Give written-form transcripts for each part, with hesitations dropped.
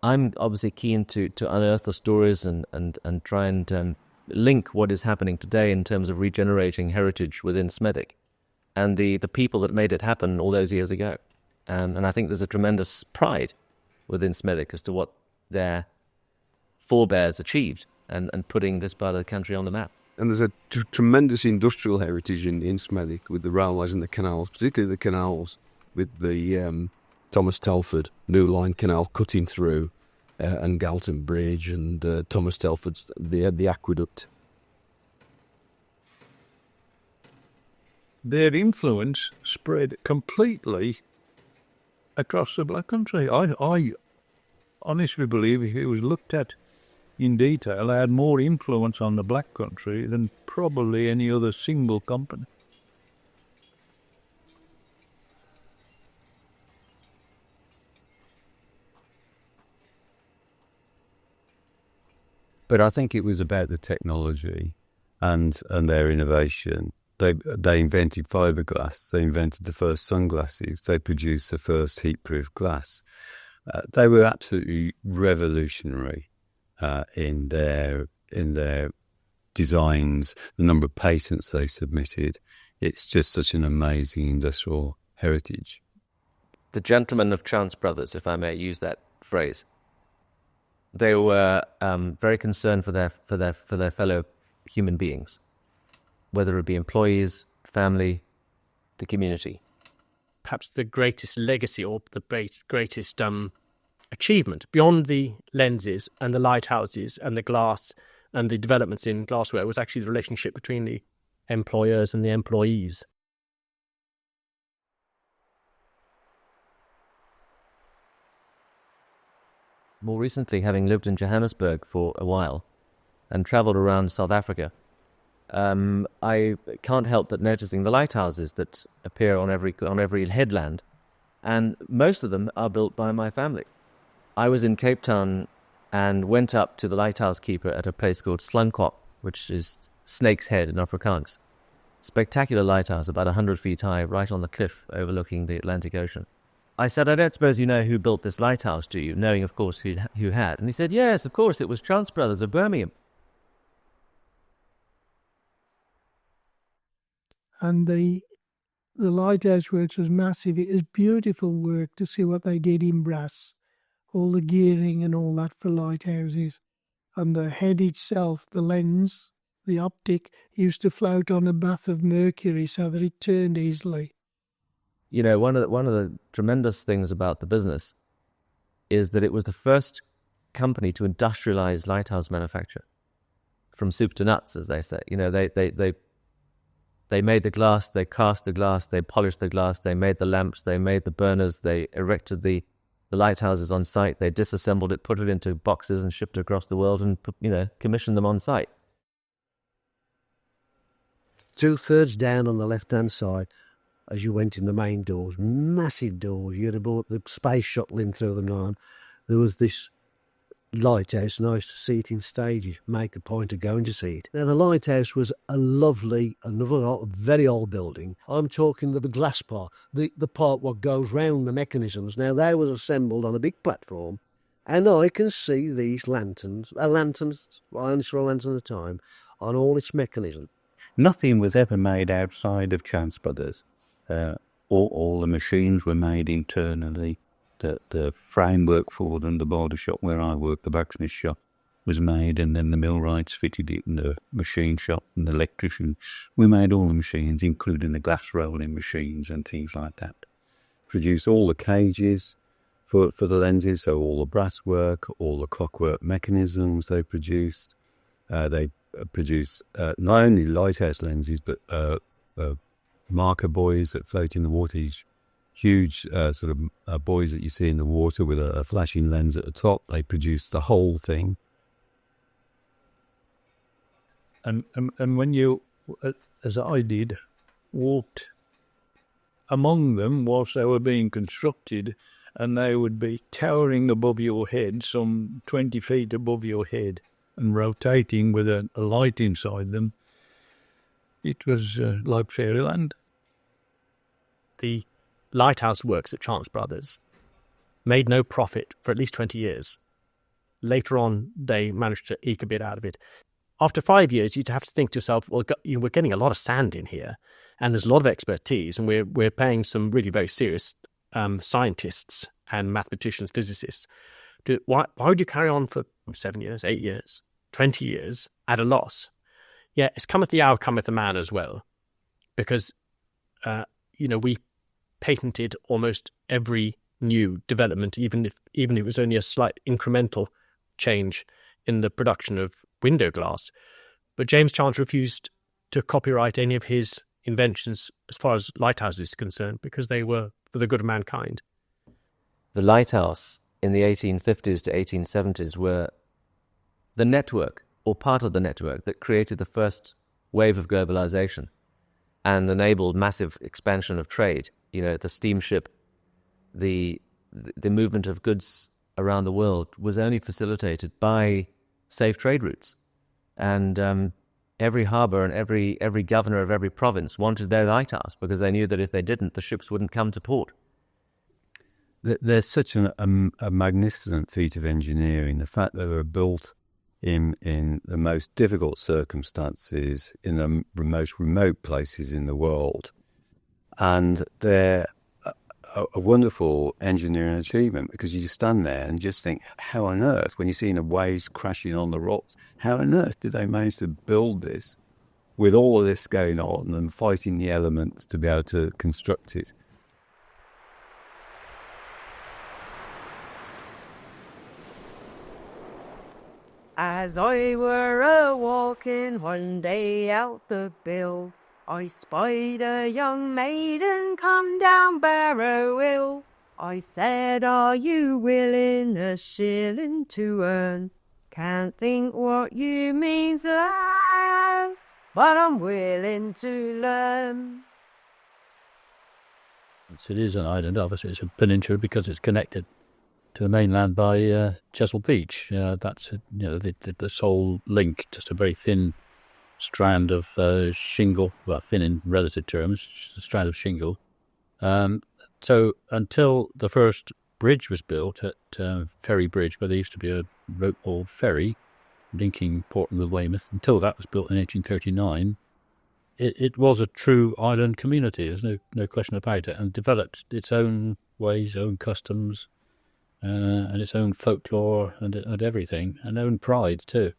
I'm obviously keen to unearth the stories and try and link what is happening today in terms of regenerating heritage within Smethwick and the people that made it happen all those years ago. And I think there's a tremendous pride within Smethwick as to what their forebears achieved and putting this part of the country on the map. And there's a tremendous industrial heritage in Smethwick with the railways and the canals, particularly the canals with the Thomas Telford New Line Canal cutting through and Galton Bridge and Thomas Telford's the aqueduct. Their influence spread completely across the Black Country. I honestly believe if it was looked at in detail, they had more influence on the Black Country than probably any other single company. But I think it was about the technology and their innovation. They invented fiberglass. They invented the first sunglasses. They produced the first heat-proof glass. They were absolutely revolutionary in their designs. The number of patents they submitted. It's just such an amazing industrial heritage. The gentlemen of Chance Brothers, if I may use that phrase, they were very concerned for their fellow human beings, whether it be employees, family, the community. Perhaps the greatest legacy or the greatest achievement beyond the lenses and the lighthouses and the glass and the developments in glassware was actually the relationship between the employers and the employees. More recently, having lived in Johannesburg for a while and travelled around South Africa, I can't help but noticing the lighthouses that appear on every headland, and most of them are built by my family. I was in Cape Town and went up to the lighthouse keeper at a place called Slunkop, which is Snake's Head in Afrikaans. Spectacular lighthouse, about 100 feet high, right on the cliff overlooking the Atlantic Ocean. I said, I don't suppose you know who built this lighthouse, do you? Knowing, of course, who had. And he said, yes, of course, it was Chance Brothers of Birmingham. And the lighthouse works was massive. It was beautiful work to see what they did in brass, all the gearing and all that for lighthouses. And the head itself, the lens, the optic, used to float on a bath of mercury so that it turned easily. You know, one of the tremendous things about the business is that it was the first company to industrialize lighthouse manufacture, from soup to nuts, as they say. You know, they made the glass, they cast the glass, they polished the glass, they made the lamps, they made the burners, they erected the lighthouses on site, they disassembled it, put it into boxes and shipped it across the world and, commissioned them on site. 2/3 down on the left-hand side, as you went in the main doors, massive doors. You'd have brought the space shuttle in through them now. There was this lighthouse, and I used to see it in stages, make a point of going to see it. Now, the lighthouse was a lovely, very old building. I'm talking the glass part, the part what goes round the mechanisms. Now, they was assembled on a big platform, and I can see these lanterns, I only saw a lantern at a time, on all its mechanism. Nothing was ever made outside of Chance Brothers. All the machines were made internally. The framework for them, the boulder shop where I worked, the blacksmith shop, was made, and then the millwrights fitted it in the machine shop, and the electrician. We made all the machines, including the glass rolling machines and things like that. Produced all the cages for the lenses, so all the brasswork, all the clockwork mechanisms they produced. They produced not only lighthouse lenses, but marker buoys that float in the water, these huge buoys that you see in the water with a flashing lens at the top. They produced the whole thing. And when you, as I did, walked among them whilst they were being constructed, and they would be towering above your head, some 20 feet above your head, and rotating with a light inside them, it was like fairyland. The lighthouse works at Chance Brothers made no profit for at least 20 years. later on, they managed to eke a bit out of it. After 5 years, you'd have to think to yourself, well, we're getting a lot of sand in here, and there's a lot of expertise, and we're paying some really very serious scientists and mathematicians, physicists. Why would you carry on for 7 years, 8 years, 20 years at a loss? Yeah, it's cometh the hour, cometh the man as well, because we patented almost every new development, even if it was only a slight incremental change in the production of window glass. But James Chance refused to copyright any of his inventions as far as lighthouses is concerned, because they were for the good of mankind. The lighthouse in the 1850s to 1870s were the network, or part of the network, that created the first wave of globalization and enabled massive expansion of trade. The steamship, the movement of goods around the world was only facilitated by safe trade routes. And every harbour and every governor of every province wanted their lighthouse, because they knew that if they didn't, the ships wouldn't come to port. There's such a magnificent feat of engineering. The fact that they were built in the most difficult circumstances, in the most remote places in the world. And they're a wonderful engineering achievement, because you just stand there and just think, how on earth, when you're seeing the waves crashing on the rocks, how on earth did they manage to build this with all of this going on and fighting the elements to be able to construct it? As I were a-walking one day out the bill, I spied a young maiden come down Barrow Hill. I said, are you willing a shilling to earn? Can't think what you means, lad, but I'm willing to learn. It is an island, obviously it's a peninsula because it's connected to the mainland by Chesil Beach. That's the sole link, just a very thin strand of shingle, well, thin in relative terms, just a strand of shingle. So until the first bridge was built at Ferry Bridge, where there used to be a rope-hauled ferry linking Portland with Weymouth, until that was built in 1839, it was a true island community. There's no question about it, and developed its own ways, own customs, and its own folklore and everything, and own pride too.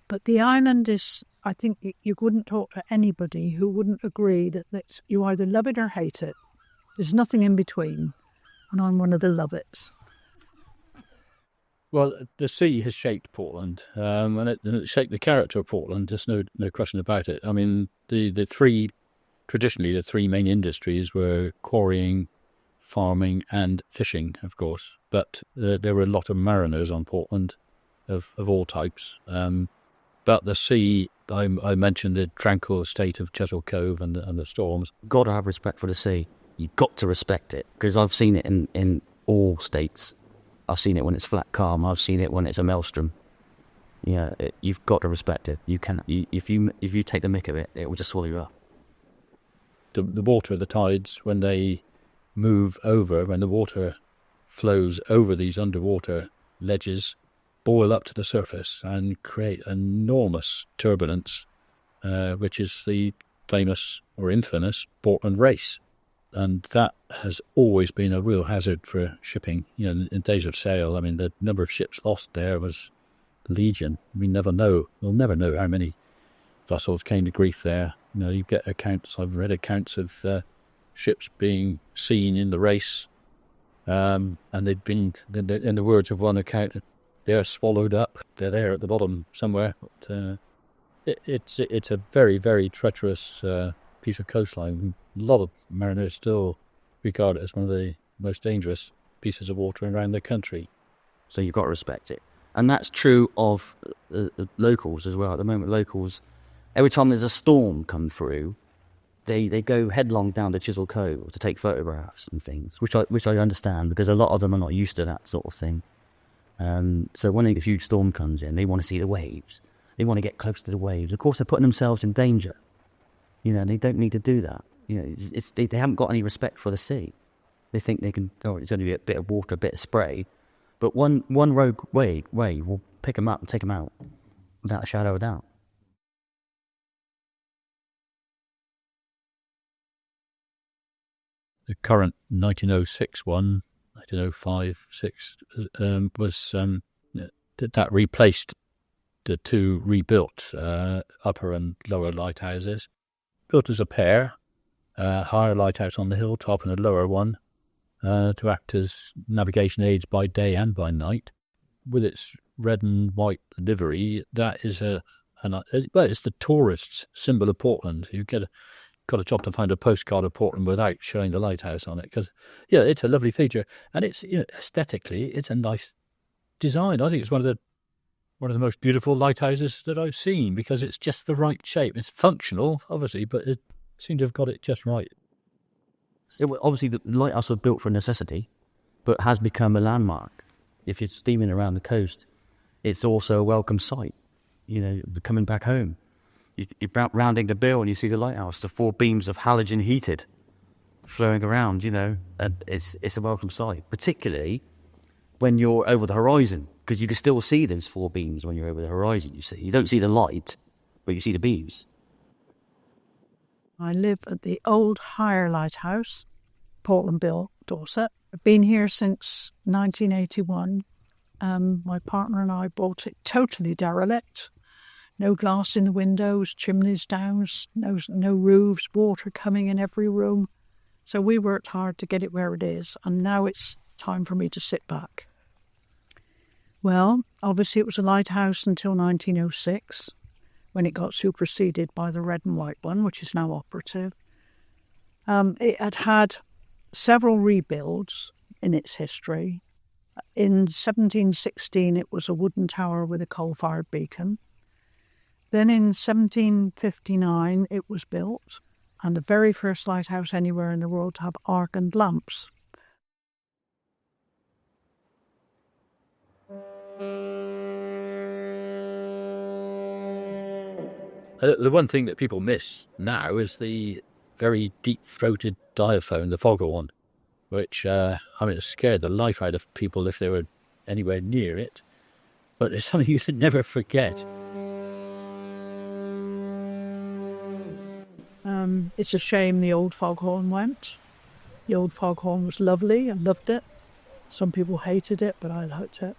But the island is, I think you wouldn't talk to anybody who wouldn't agree that you either love it or hate it. There's nothing in between, and I'm one of the love-its. Well, the sea has shaped Portland, and it shaped the character of Portland. There's no question about it. I mean, traditionally the three main industries were quarrying, farming and fishing, of course. But there were a lot of mariners on Portland of all types. But the sea, I mentioned the tranquil state of Chesil Cove and the storms. Got to have respect for the sea. You've got to respect it, because I've seen it in all states. I've seen it when it's flat calm. I've seen it when it's a maelstrom. Yeah, you've got to respect it. You can, if you take the mick of it, it will just swallow you up. The water, the tides, when they move over, when the water flows over these underwater ledges, boil up to the surface and create enormous turbulence, which is the famous or infamous Portland race. And that has always been a real hazard for shipping. In days of sail, I mean, the number of ships lost there was legion. We'll never know how many vessels came to grief there. You get accounts, I've read accounts of ships being seen in the race, and they'd been, in the words of one account, they're swallowed up. They're there at the bottom somewhere. But it's a very, very treacherous piece of coastline. A lot of mariners still regard it as one of the most dangerous pieces of water around the country. So you've got to respect it. And that's true of locals as well. At the moment, locals, every time there's a storm come through, they go headlong down to Chesil Cove to take photographs and things, which I understand, because a lot of them are not used to that sort of thing. So when a huge storm comes in, they want to see the waves. They want to get close to the waves. Of course, they're putting themselves in danger. They don't need to do that. They haven't got any respect for the sea. They think they can, it's only a bit of water, a bit of spray. But one rogue way will pick them up and take them out without a shadow of a doubt. The current 1906 one, 1905, 6, was that replaced the two rebuilt upper and lower lighthouses. Built as a pair, higher lighthouse on the hilltop and a lower one to act as navigation aids by day and by night. With its red and white livery, that is it's the tourist's symbol of Portland. You got a job to find a postcard of Portland without showing the lighthouse on it, because it's a lovely feature, and it's aesthetically it's a nice design. I think it's one of the most beautiful lighthouses that I've seen, because it's just the right shape. It's functional, obviously, but it seemed to have got it just right. Obviously, the lighthouse was built for necessity, but has become a landmark. If you're steaming around the coast, it's also a welcome sight. Coming back home. You're rounding the bill and you see the lighthouse, the 4 beams of halogen heated flowing around, and it's a welcome sight, particularly when you're over the horizon, because you can still see those 4 beams when you're over the horizon. You don't see the light, but you see the beams. I live at the old Higher Lighthouse, Portland Bill, Dorset. I've been here since 1981. My partner and I bought it totally derelict. No glass in the windows, chimneys down, no roofs, water coming in every room. So we worked hard to get it where it is, and now it's time for me to sit back. Well, obviously it was a lighthouse until 1906, when it got superseded by the red and white one, which is now operative. It had several rebuilds in its history. In 1716, it was a wooden tower with a coal-fired beacon. Then in 1759, it was built, and the very first lighthouse anywhere in the world to have argand lamps. The one thing that people miss now is the very deep-throated diaphone, the foghorn, which, it scared the life out of people if they were anywhere near it. But it's something you should never forget. It's a shame the old foghorn went. The old foghorn was lovely. I loved it. Some people hated it, but I liked it.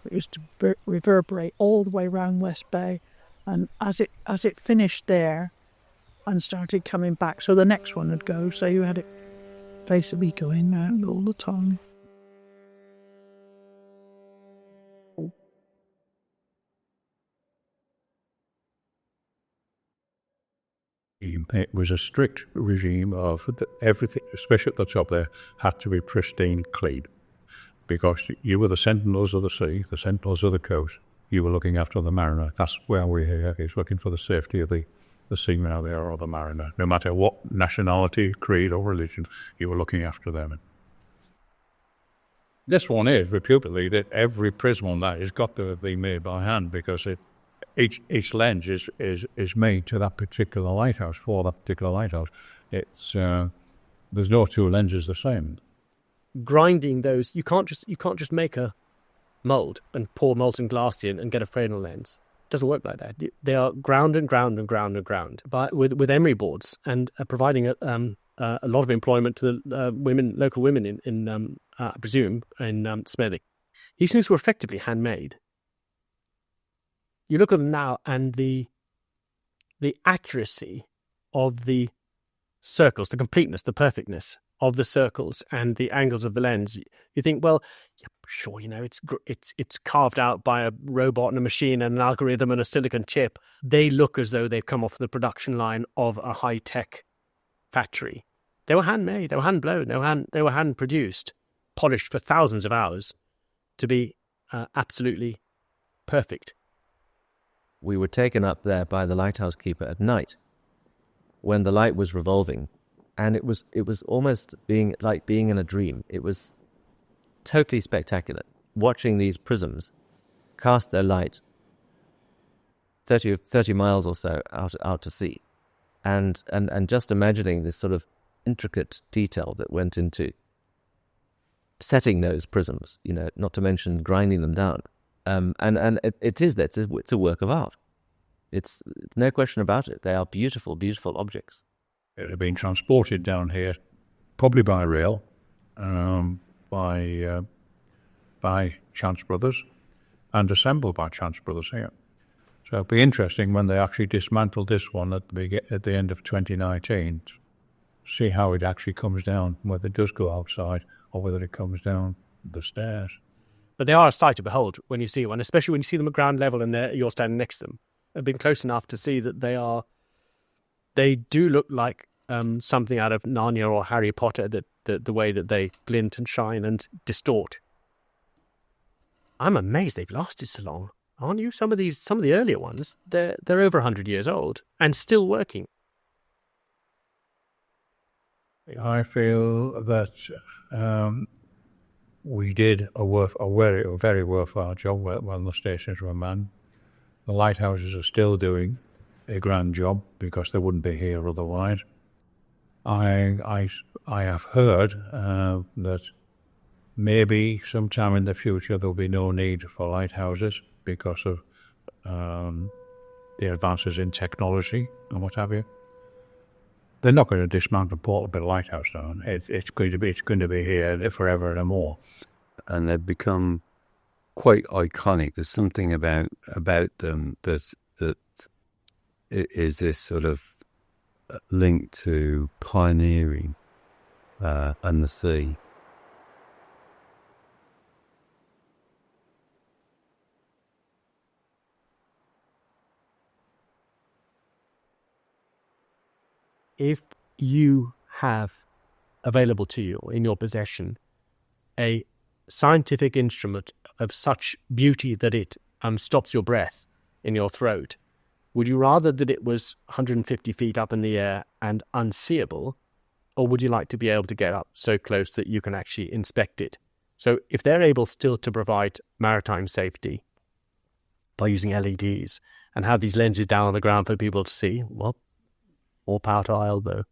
It used to reverberate all the way around West Bay, and as it finished there and started coming back, so the next one would go, so you had it basically going round all the time. It was a strict regime of everything, especially at the top there, had to be pristine clean, because you were the sentinels of the sea, the sentinels of the coast. You were looking after the mariner. That's where we're here, is looking for the safety of the seaman out there or the mariner. No matter what nationality, creed or religion, you were looking after them. This one is reputedly that every prism on that has got to be made by hand, because each lens is made to that particular lighthouse, for that particular lighthouse. It's there's no 2 lenses the same. Grinding those, you can't just make a mould and pour molten glass in and get a Fresnel lens. It doesn't work like that. They are ground and ground and ground and ground with emery boards, and providing a lot of employment to the local women in I presume in Smethwick. These things were effectively handmade. You look at them now, and the accuracy of the circles, the completeness, the perfectness of the circles and the angles of the lens. You think, well, yeah, sure, it's carved out by a robot and a machine and an algorithm and a silicon chip. They look as though they've come off the production line of a high-tech factory. They were handmade, they were hand-blown, they were hand-produced, polished for thousands of hours to be absolutely perfect. We were taken up there by the lighthouse keeper at night when the light was revolving, and it was almost being in a dream. It was totally spectacular, watching these prisms cast their light 30 miles or so out to sea, and just imagining this sort of intricate detail that went into setting those prisms, not to mention grinding them down. And it's a work of art. It's no question about it. They are beautiful, beautiful objects. It had been transported down here, probably by rail, by Chance Brothers, and assembled by Chance Brothers here. So it'll be interesting when they actually dismantle this one at the end of 2019, to see how it actually comes down, whether it does go outside or whether it comes down the stairs. But they are a sight to behold when you see one, especially when you see them at ground level and you're standing next to them. I've been close enough to see that they do look like something out of Narnia or Harry Potter, the way that they glint and shine and distort. I'm amazed they've lasted so long, aren't you? Some of the earlier ones, they're over 100 years old and still working. I feel that we did a very worthwhile job when the stations were manned. The lighthouses are still doing a grand job because they wouldn't be here otherwise. I have heard that maybe sometime in the future there'll be no need for lighthouses because of the advances in technology and what have you. They're not going to dismantle Portland Lighthouse now. It's going to be here forever and more. And they've become quite iconic. There's something about them that is this sort of link to pioneering and the sea. If you have available to you in your possession a scientific instrument of such beauty that it stops your breath in your throat, would you rather that it was 150 feet up in the air and unseeable, or would you like to be able to get up so close that you can actually inspect it? So if they're able still to provide maritime safety by using LEDs and have these lenses down on the ground for people to see, well, more power to our elbow.